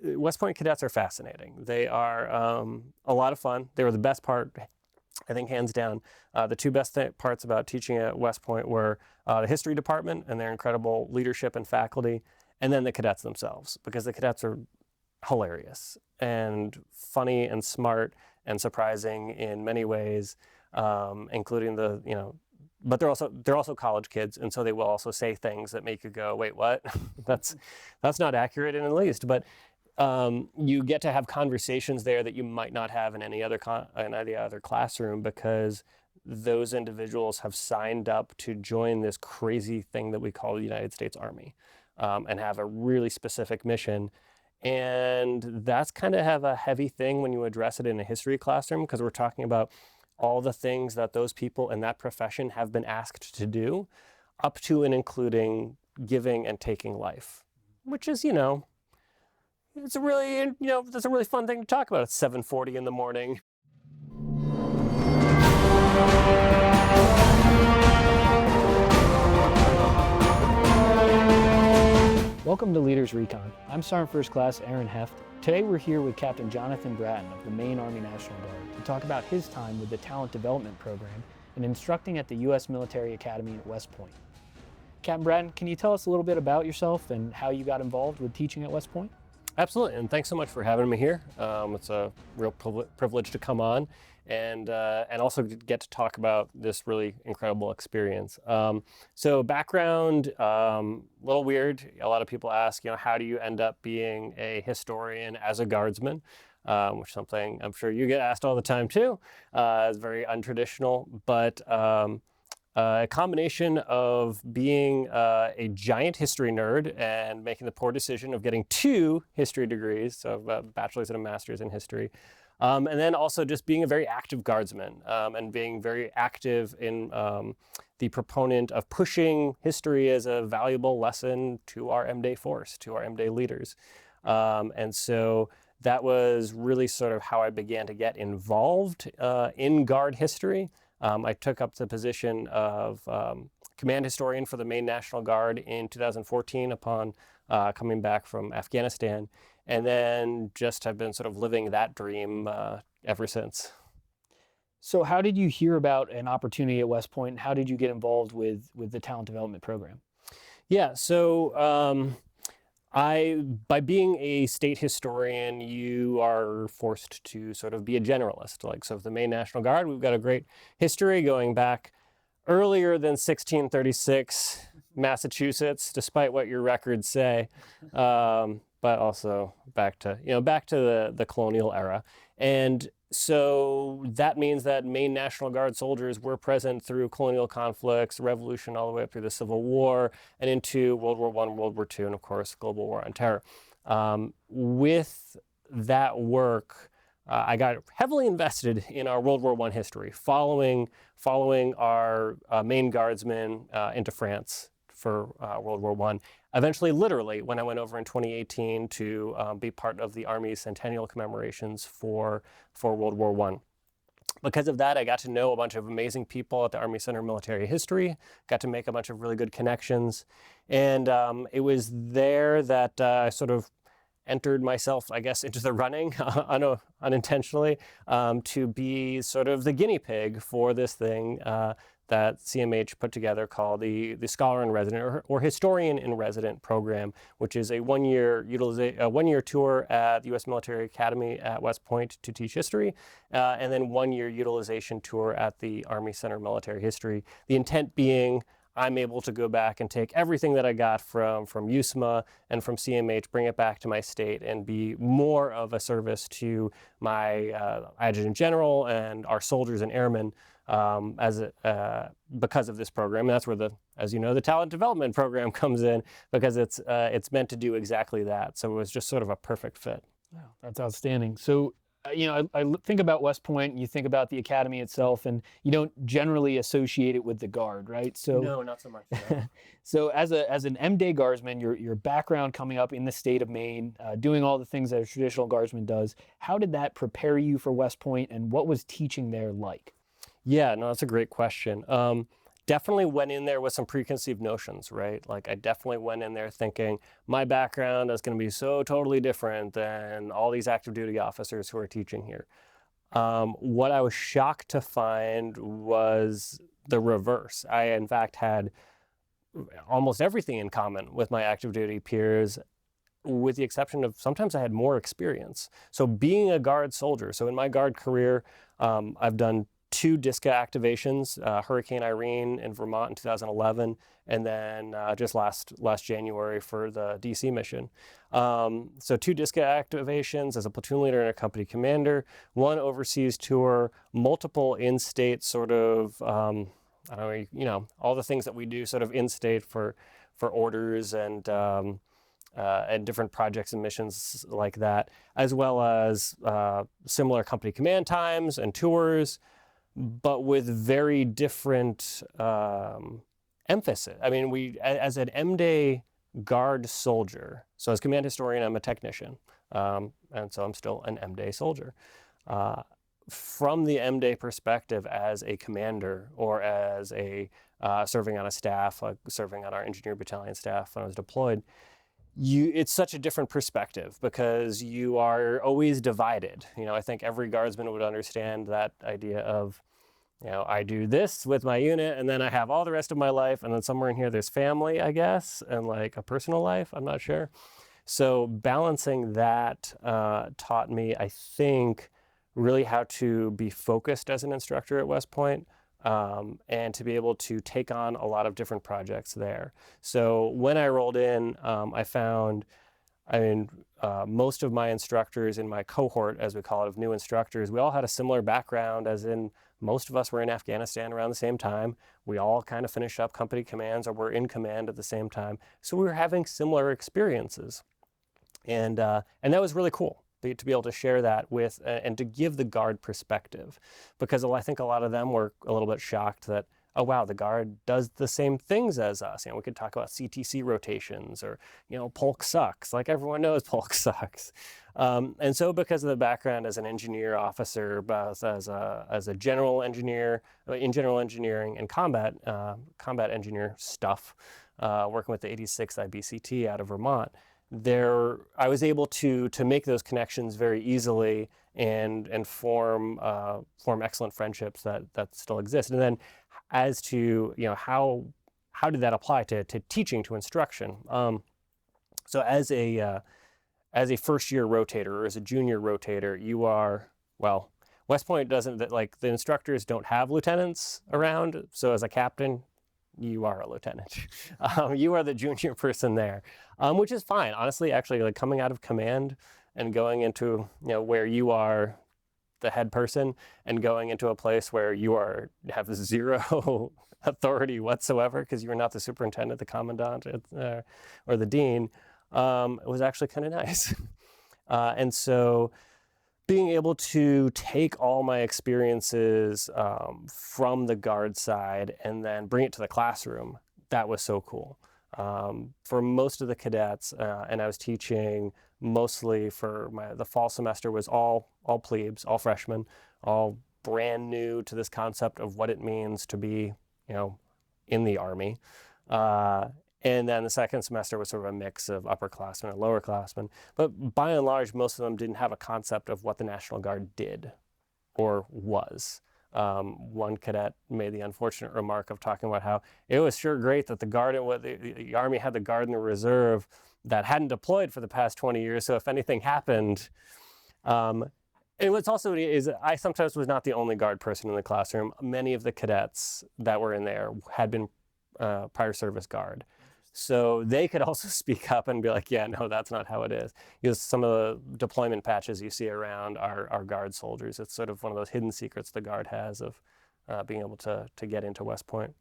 West Point cadets are fascinating. They are a lot of fun. They were the best part, I think, hands down. The two best parts about teaching at West Point were the history department and their incredible leadership and faculty, and then the cadets themselves, because the cadets are hilarious and funny and smart and surprising in many ways, including but they're also college kids, and so they will also say things that make you go, wait, what? that's not accurate in the least. But you get to have conversations there that you might not have in any other classroom, because those individuals have signed up to join this crazy thing that we call the United States Army, and have a really specific mission. And that's kind of have a heavy thing when you address it in a history classroom, because we're talking about all the things that those people in that profession have been asked to do, up to and including giving and taking life, which is, it's a really, that's a really fun thing to talk about at 7:40 in the morning. Welcome to Leaders Recon. I'm Sergeant First Class Aaron Heft. Today we're here with Captain Jonathan Bratten of the Maine Army National Guard to talk about his time with the Talent Development Program and instructing at the U.S. Military Academy at West Point. Captain Bratten, can you tell us a little bit about yourself and how you got involved with teaching at West Point? Absolutely, and thanks so much for having me here. It's a real privilege to come on and also get to talk about this really incredible experience. So background, a little weird. A lot of people ask, how do you end up being a historian as a guardsman? Which is something I'm sure you get asked all the time too. It's very untraditional, but a combination of being a giant history nerd and making the poor decision of getting 2 history degrees, so a bachelor's and a master's in history, and then also just being a very active guardsman, and being very active in the proponent of pushing history as a valuable lesson to our M-Day force, to our M-Day leaders. And so that was really sort of how I began to get involved in Guard history. I took up the position of command historian for the Maine National Guard in 2014 upon coming back from Afghanistan, and then just have been sort of living that dream ever since. So how did you hear about an opportunity at West Point, and how did you get involved with the Talent Development Program? Yeah, so by being a state historian, you are forced to sort of be a generalist. So the Maine National Guard, we've got a great history going back earlier than 1636 Massachusetts, despite what your records say, but also back to the colonial era. And so that means that Maine National Guard soldiers were present through colonial conflicts, revolution, all the way up through the Civil War and into World War I, World War II, and of course, global war on terror. With that work, I got heavily invested in our World War I history, following our Maine Guardsmen into France for World War I. Eventually, literally, when I went over in 2018 to be part of the Army's centennial commemorations for World War I. Because of that, I got to know a bunch of amazing people at the Army Center of Military History, got to make a bunch of really good connections. And it was there that I sort of entered myself, I guess, into the running unintentionally, to be sort of the guinea pig for this thing that CMH put together called the Scholar in Resident or Historian in Resident program, which is a one-year tour at the U.S. Military Academy at West Point to teach history, and then one-year utilization tour at the Army Center of Military History. The intent being I'm able to go back and take everything that I got from USMA and from CMH, bring it back to my state and be more of a service to my adjutant general and our soldiers and airmen because of this program. And that's where the Talent Development Program comes in, because it's meant to do exactly that. So it was just sort of a perfect fit. Wow, that's outstanding. So I think about West Point, and you think about the academy itself, and you don't generally associate it with the Guard, right? So no, not so much. No. So as an M-Day Guardsman, your background coming up in the state of Maine, doing all the things that a traditional Guardsman does, how did that prepare you for West Point, and what was teaching there like? Yeah, no, that's a great question. definitely went in there with some preconceived notions, right? Like I definitely went in there thinking my background is going to be so totally different than all these active duty officers who are teaching here. What I was shocked to find was the reverse. I, in fact, had almost everything in common with my active duty peers, with the exception of sometimes I had more experience. So being a Guard soldier, so in my Guard career, I've done 2 DISCA activations, Hurricane Irene in Vermont in 2011, and then just last January for the DC mission. So 2 DISCA activations as a platoon leader and a company commander, 1 overseas tour, multiple in-state sort of, I don't know, all the things that we do sort of in-state for orders and different projects and missions like that, as well as similar company command times and tours, but with very different emphasis. I mean, as an M-Day Guard soldier, so as command historian, I'm a technician, and so I'm still an M-Day soldier. From the M-Day perspective as a commander or as a serving on a staff, like serving on our engineer battalion staff when I was deployed, it's such a different perspective because you are always divided. I think every guardsman would understand that idea of, I do this with my unit and then I have all the rest of my life, and then somewhere in here there's family, I guess, and like a personal life, I'm not sure. So balancing that taught me, I think, really how to be focused as an instructor at West Point, and to be able to take on a lot of different projects there. So when I rolled in, I found, most of my instructors in my cohort, as we call it, of new instructors, we all had a similar background, as in most of us were in Afghanistan around the same time. We all kind of finished up company commands or were in command at the same time. So we were having similar experiences. And that was really cool to be able to share that with and to give the Guard perspective, because I think a lot of them were a little bit shocked that, oh wow, the Guard does the same things as us. We could talk about CTC rotations or, polk sucks. Like everyone knows polk sucks. And so because of the background as an engineer officer, both as a general engineer in general engineering and combat engineer stuff, working with the 86th IBCT out of Vermont, I was able to make those connections very easily and form excellent friendships that still exist. And then as to how did that apply to teaching, to instruction? So as a first year rotator or as a junior rotator, you are, well, West Point doesn't, like, the instructors don't have lieutenants around. So as a captain, you are a lieutenant. You are the junior person there, which is fine. Honestly, actually, like coming out of command and going into, where you are the head person and going into a place where you have 0 authority whatsoever because you're not the superintendent, the commandant, or the dean, it was actually kind of nice. And so being able to take all my experiences from the Guard side and then bring it to the classroom, that was so cool. For most of the cadets, and I was teaching mostly for the fall semester, was all plebes, all freshmen, all brand new to this concept of what it means to be, in the Army. And then the second semester was sort of a mix of upperclassmen and lowerclassmen. But by and large, most of them didn't have a concept of what the National Guard did or was. One cadet made the unfortunate remark of talking about how it was sure great that the Army had the Guard in the reserve that hadn't deployed for the past 20 years. So if anything happened, and what's also is I sometimes was not the only Guard person in the classroom. Many of the cadets that were in there had been prior service Guard. So they could also speak up and be like, yeah, no, that's not how it is. Some of the deployment patches you see around are Guard soldiers. It's sort of one of those hidden secrets the Guard has of being able to get into West Point.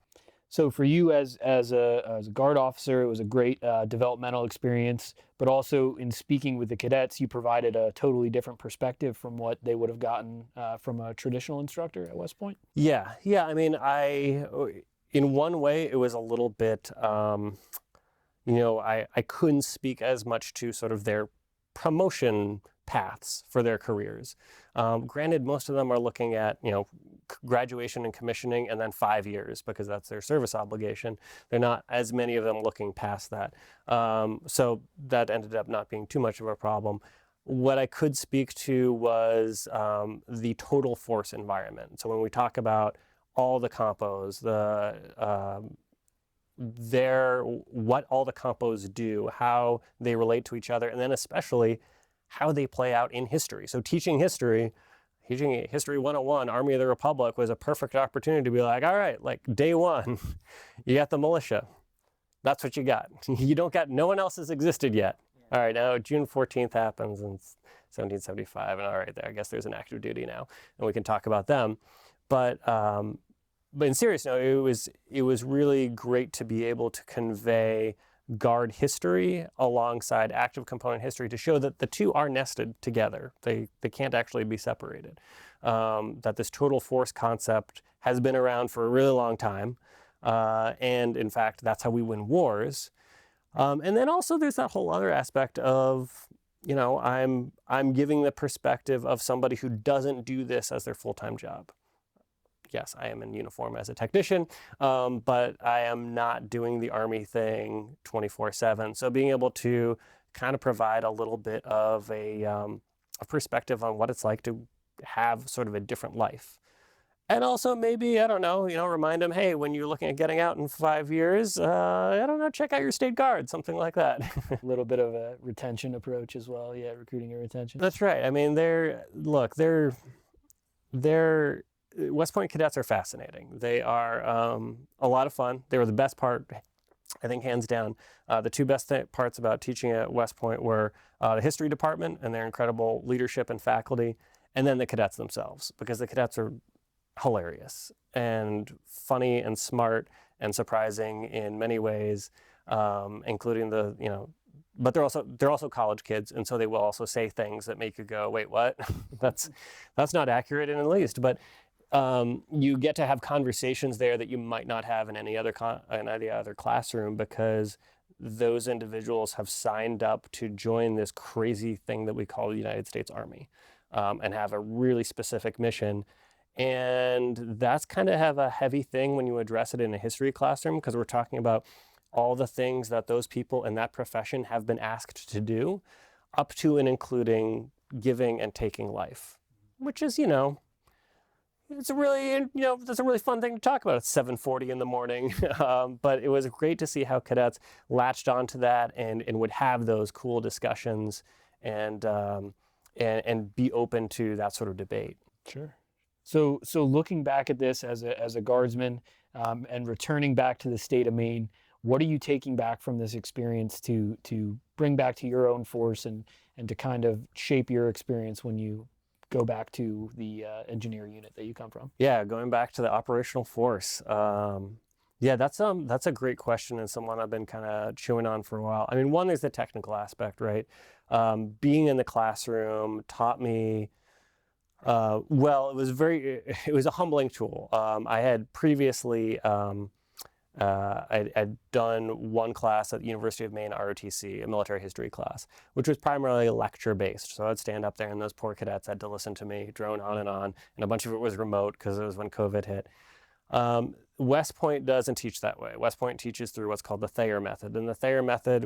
So for you as a Guard officer, it was a great developmental experience, but also in speaking with the cadets, you provided a totally different perspective from what they would have gotten from a traditional instructor at West Point? Yeah. I mean, in one way, it was a little bit, I couldn't speak as much to sort of their promotion paths for their careers. Granted, most of them are looking at, graduation and commissioning and then 5 years because that's their service obligation. They're not as many of them looking past that. So that ended up not being too much of a problem. What I could speak to was the total force environment. So when we talk about all the compos, what all the compos do, how they relate to each other, and then especially how they play out in history. So teaching History 101, Army of the Republic, was a perfect opportunity to be like, all right, like day one, you got the militia. That's what you got. You don't got, no one else has existed yet. All right, now June 14th happens in 1775, and all right, I guess there's an active duty now, and we can talk about them. But in serious note, it was really great to be able to convey Guard history alongside active component history to show that the two are nested together. They can't actually be separated. That this total force concept has been around for a really long time, and in fact, that's how we win wars. And then also there's that whole other aspect of, I'm giving the perspective of somebody who doesn't do this as their full-time job. Yes, I am in uniform as a technician, but I am not doing the Army thing 24/7. So being able to kind of provide a little bit of a perspective on what it's like to have sort of a different life. And also maybe, I don't know, remind them, hey, when you're looking at getting out in 5 years, I don't know, check out your state guard, something like that. A little bit of a retention approach as well. Yeah, recruiting and retention. That's right. I mean, West Point cadets are fascinating. They are a lot of fun. They were the best part, I think, hands down. The two best parts about teaching at West Point were the history department and their incredible leadership and faculty, and then the cadets themselves, because the cadets are hilarious and funny and smart and surprising in many ways, including but they're also college kids, and so they will also say things that make you go, wait, what? that's not accurate in the least. But you get to have conversations there that you might not have in any other classroom, because those individuals have signed up to join this crazy thing that we call the United States Army, and have a really specific mission. And that's kind of have a heavy thing when you address it in a history classroom, because we're talking about all the things that those people in that profession have been asked to do, up to and including giving and taking life, which is, it's a really, that's a really fun thing to talk about at 7:40 in the morning. But it was great to see how cadets latched onto that and would have those cool discussions and be open to that sort of debate. Sure. So looking back at this as a guardsman, and returning back to the state of Maine, what are you taking back from this experience to bring back to your own force and to kind of shape your experience when you go back to the engineer unit that you come from? Yeah, going back to the operational force. Yeah, that's a great question, and someone I've been kind of chewing on for a while. I mean, one, there's the technical aspect, right? Being in the classroom taught me, it was a humbling tool. I had previously, I'd done one class at the University of Maine ROTC, a military history class, which was primarily lecture based. So I'd stand up there and those poor cadets had to listen to me drone on, and a bunch of it was remote because it was when COVID hit. West Point doesn't teach that way. West Point teaches through what's called the Thayer method, and the Thayer method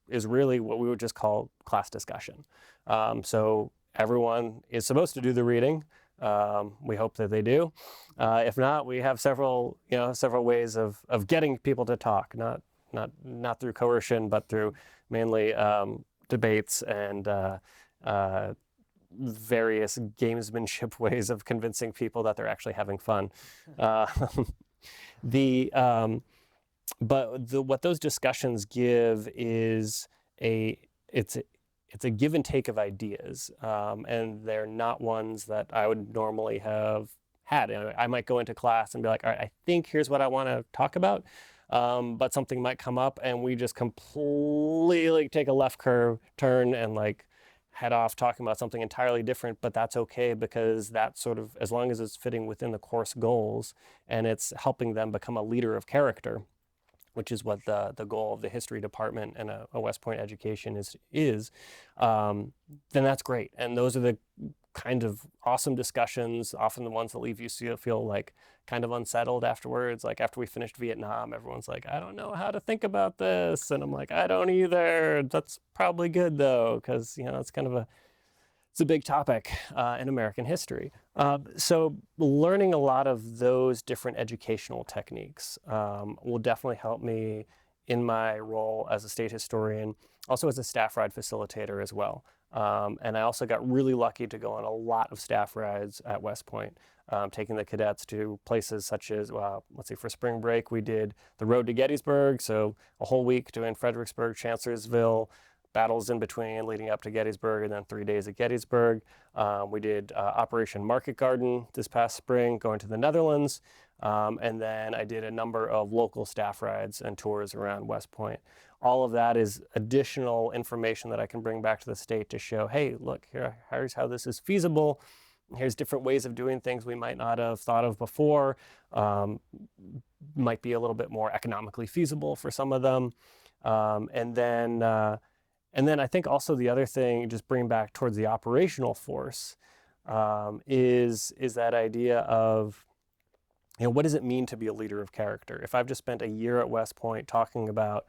is really what we would just call class discussion. So everyone is supposed to do the reading. We hope that they do. If not, we have several ways of getting people to talk, not through coercion, but through mainly debates and various gamesmanship ways of convincing people that they're actually having fun. What those discussions give is it's a give and take of ideas, and they're not ones that I would normally have had. I might go into class and be like, all right, I think here's what I want to talk about, but something might come up and we just completely take a left turn and like head off talking about something entirely different. But that's okay, because that's sort of, as long as it's fitting within the course goals and it's helping them become a leader of character, which is what the goal of the history department and a West Point education is, then that's great. And those are the kind of awesome discussions, often the ones that leave you feel like kind of unsettled afterwards. Like after we finished Vietnam, everyone's like, I don't know how to think about this. And I'm like, I don't either. That's probably good though, because, it's kind of it's a big topic in American history. So learning a lot of those different educational techniques will definitely help me in my role as a state historian, also as a staff ride facilitator as well. And I also got really lucky to go on a lot of staff rides at West Point, taking the cadets to places such as, let's see, for spring break, we did the road to Gettysburg. So a whole week doing Fredericksburg, Chancellorsville, battles in between leading up to Gettysburg, and then 3 days at Gettysburg. We did Operation Market Garden this past spring, going to the Netherlands. And then I did a number of local staff rides and tours around West Point. All of that is additional information that I can bring back to the state to show, hey, look, here's how this is feasible. Here's different ways of doing things we might not have thought of before. Might be a little bit more economically feasible for some of them. And then I think also the other thing, just bringing back towards the operational force, is that idea of, what does it mean to be a leader of character? If I've just spent a year at West Point talking about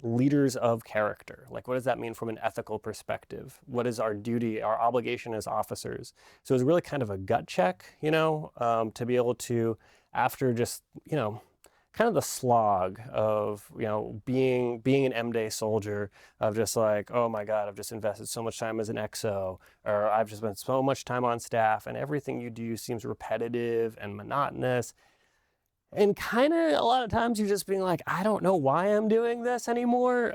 leaders of character, like what does that mean from an ethical perspective? What is our duty, our obligation as officers? So it's really kind of a gut check, to be able to, after just, kind of the slog of, being an M-Day soldier, of just like, oh my God, I've just invested so much time as an XO, or I've just spent so much time on staff and everything you do seems repetitive and monotonous. And kind of a lot of times you're just being like, I don't know why I'm doing this anymore.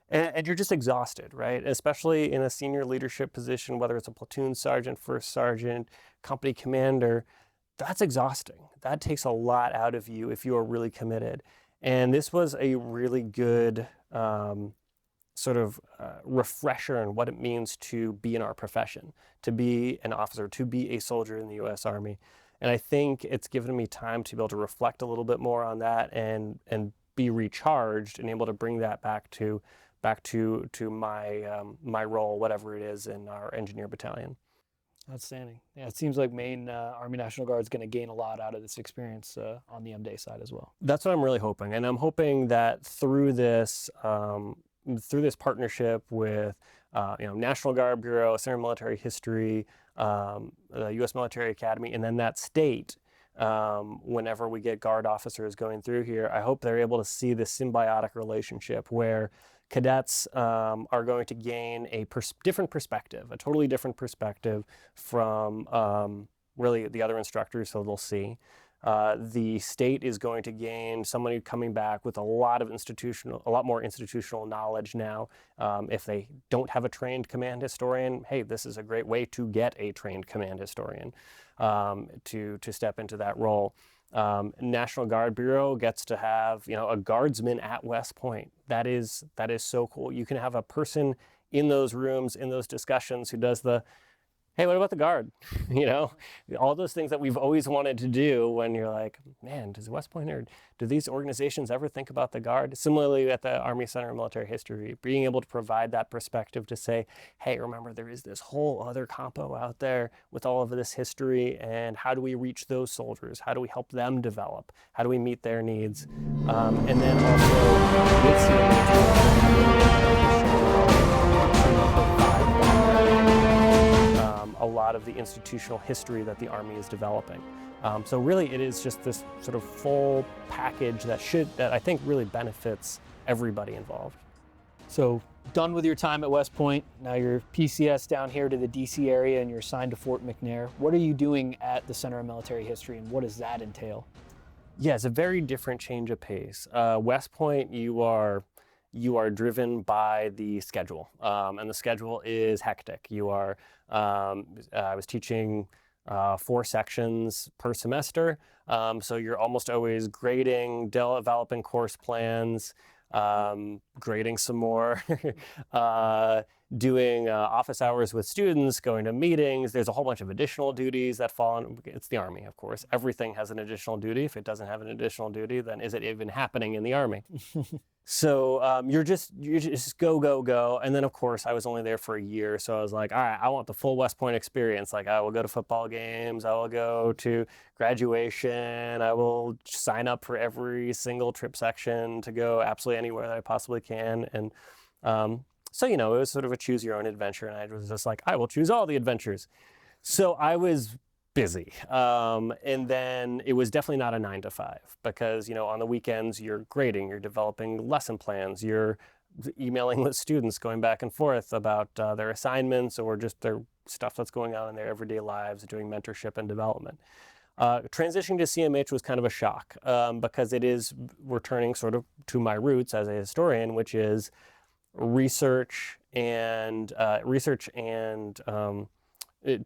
And you're just exhausted, right? Especially in a senior leadership position, whether it's a platoon sergeant, first sergeant, company commander, that's exhausting. That takes a lot out of you if you are really committed. And this was a really good refresher in what it means to be in our profession, to be an officer, to be a soldier in the U.S. Army. And I think it's given me time to be able to reflect a little bit more on that and be recharged and able to bring that back to my role, whatever it is, in our engineer battalion. Outstanding. Yeah, it seems like Maine Army National Guard is going to gain a lot out of this experience on the M-Day side as well. That's what I'm really hoping. And I'm hoping that through this partnership with National Guard Bureau, Center of Military History, the U.S. Military Academy, and then that state, whenever we get Guard officers going through here, I hope they're able to see this symbiotic relationship where cadets are going to gain a different perspective, a totally different perspective from really the other instructors, so they'll see. The state is going to gain somebody coming back with a lot more institutional knowledge now. If they don't have a trained command historian, hey, this is a great way to get a trained command historian to step into that role. National Guard Bureau gets to have, a guardsman at West Point. That is so cool. You can have a person in those rooms, in those discussions, who does the, hey, what about the Guard? All those things that we've always wanted to do when you're like, man, does West Point or do these organizations ever think about the Guard? Similarly, at the Army Center of Military History, being able to provide that perspective to say, hey, remember, there is this whole other compo out there with all of this history, and how do we reach those soldiers? How do we help them develop? How do we meet their needs? And then also with a lot of the institutional history that the Army is developing. So really it is just this sort of full package that I think really benefits everybody involved. So done with your time at West Point, now you're PCS down here to the DC area and you're assigned to Fort McNair. What are you doing at the Center of Military History and what does that entail? Yeah, it's a very different change of pace. West Point, you are driven by the schedule, and the schedule is hectic. I was teaching 4 sections per semester, so you're almost always grading, developing course plans, grading some more, doing office hours with students, going to meetings. There's a whole bunch of additional duties that fall on. It's the Army, of course. Everything has an additional duty. If it doesn't have an additional duty, then is it even happening in the Army? So you're just go, go, go. And then, of course, I was only there for a year. So I was like, all right, I want the full West Point experience. Like, I will go to football games. I will go to graduation. I will sign up for every single trip section to go absolutely anywhere that I possibly can. And so, it was sort of a choose your own adventure. And I was just like, I will choose all the adventures. So I was busy. And then it was definitely not a 9 to 5 because, on the weekends you're grading, you're developing lesson plans, you're emailing with students, going back and forth about their assignments or just their stuff that's going on in their everyday lives, doing mentorship and development. Transitioning to CMH was kind of a shock because it is returning sort of to my roots as a historian, which is research and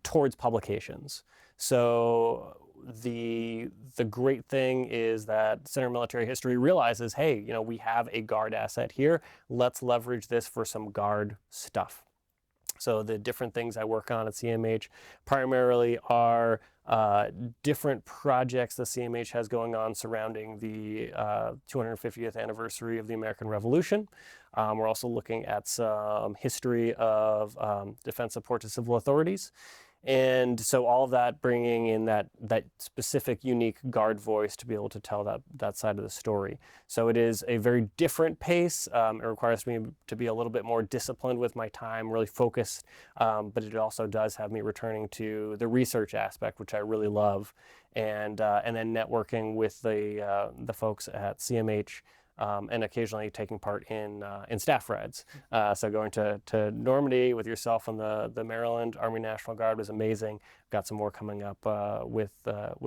towards publications. So the great thing is that Center of Military History realizes, hey, we have a Guard asset here. Let's leverage this for some Guard stuff. So the different things I work on at CMH primarily are different projects the CMH has going on surrounding the 250th anniversary of the American Revolution. We're also looking at some history of defense support to civil authorities. And so all of that bringing in that specific unique Guard voice to be able to tell that side of the story. So it is a very different pace. It requires me to be a little bit more disciplined with my time, really focused. But it also does have me returning to the research aspect, which I really love, and then networking with the folks at CMH. And occasionally taking part in staff rides. So going to Normandy with yourself and the Maryland Army National Guard was amazing. Got some more coming up with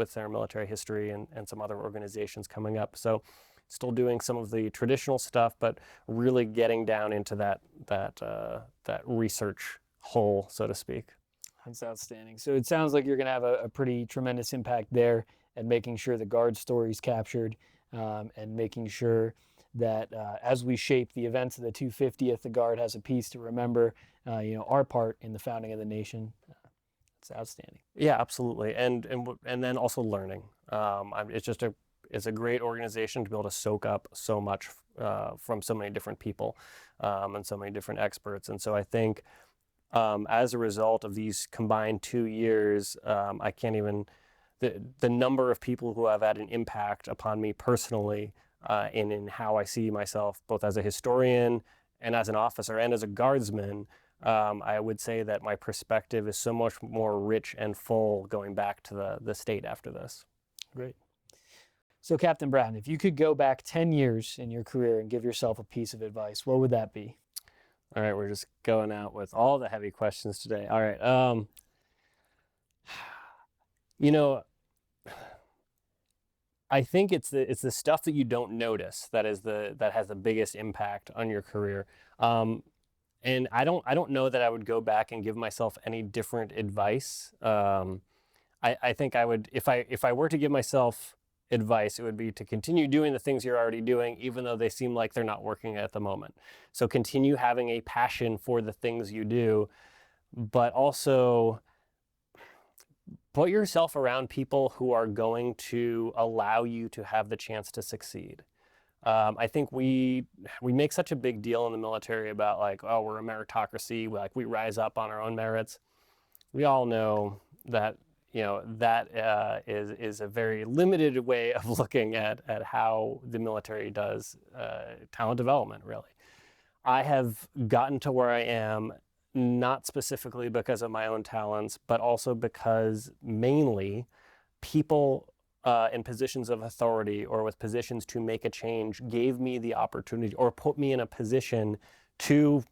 Center Military History and some other organizations coming up. So still doing some of the traditional stuff, but really getting down into that research hole, so to speak. That's outstanding. So it sounds like you're going to have a pretty tremendous impact there and making sure the Guard story is captured. And making sure that as we shape the events of the 250th, the Guard has a piece to remember, our part in the founding of the nation. It's outstanding. Yeah, absolutely, and then also learning. It's a great organization to be able to soak up so much from so many different people and so many different experts. And so I think as a result of these combined 2 years, I can't even. The number of people who have had an impact upon me personally and in how I see myself, both as a historian and as an officer and as a guardsman, I would say that my perspective is so much more rich and full going back to the state after this. Great. So Captain Bratten, if you could go back 10 years in your career and give yourself a piece of advice, what would that be? All right, we're just going out with all the heavy questions today. All right. I think it's the stuff that you don't notice that has the biggest impact on your career. And I don't know that I would go back and give myself any different advice. I think I would, if I were to give myself advice, it would be to continue doing the things you're already doing, even though they seem like they're not working at the moment. So continue having a passion for the things you do, but also put yourself around people who are going to allow you to have the chance to succeed. I think we make such a big deal in the military about like, oh, we're a meritocracy, we rise up on our own merits. We all know that that is a very limited way of looking at how the military does talent development, really. I have gotten to where I am not specifically because of my own talents, but also because mainly people in positions of authority or with positions to make a change gave me the opportunity or put me in a position to,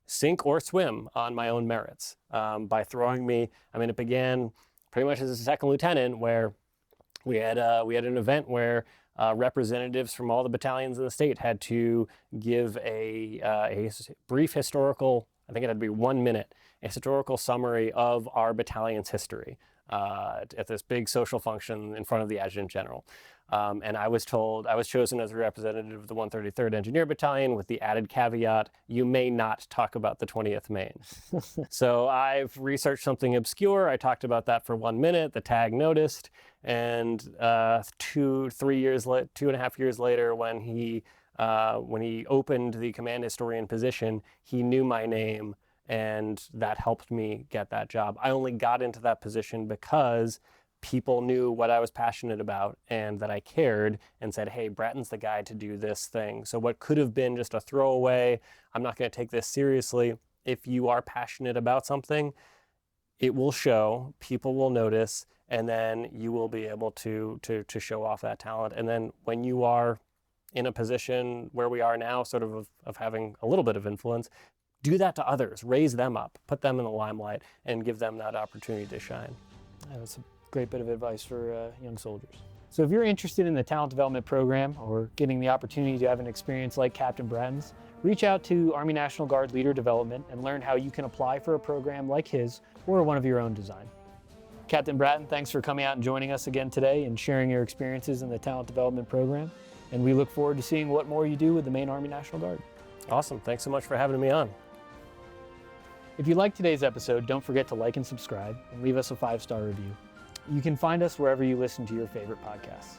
sink or swim on my own merits by throwing me. I mean, it began pretty much as a second lieutenant where we had an event where representatives from all the battalions in the state had to give a brief historical I think it had to be 1 minute, a historical summary of our battalion's history at this big social function in front of the Adjutant General. And I was chosen as a representative of the 133rd Engineer Battalion with the added caveat, you may not talk about the 20th Maine. So I've researched something obscure. I talked about that for 1 minute. The tag noticed. And 2.5 years later, when he opened the command historian position, he knew my name, and that helped me get that job. I only got into that position because people knew what I was passionate about and that I cared and said, hey, Bratten's the guy to do this thing. So what could have been just a throwaway, I'm not going to take this seriously. If you are passionate about something, it will show, people will notice, and then you will be able to show off that talent. And then when you are in a position where we are now, sort of having a little bit of influence, do that to others, raise them up, put them in the limelight, and give them that opportunity to shine. Yeah, that's a great bit of advice for young soldiers. So if you're interested in the talent development program or getting the opportunity to have an experience like Captain Bratten's, reach out to Army National Guard Leader Development and learn how you can apply for a program like his or one of your own design. Captain Bratten, thanks for coming out and joining us again today and sharing your experiences in the talent development program. And we look forward to seeing what more you do with the Maine Army National Guard. Awesome. Thanks so much for having me on. If you liked today's episode, don't forget to like and subscribe and leave us a 5-star review. You can find us wherever you listen to your favorite podcasts.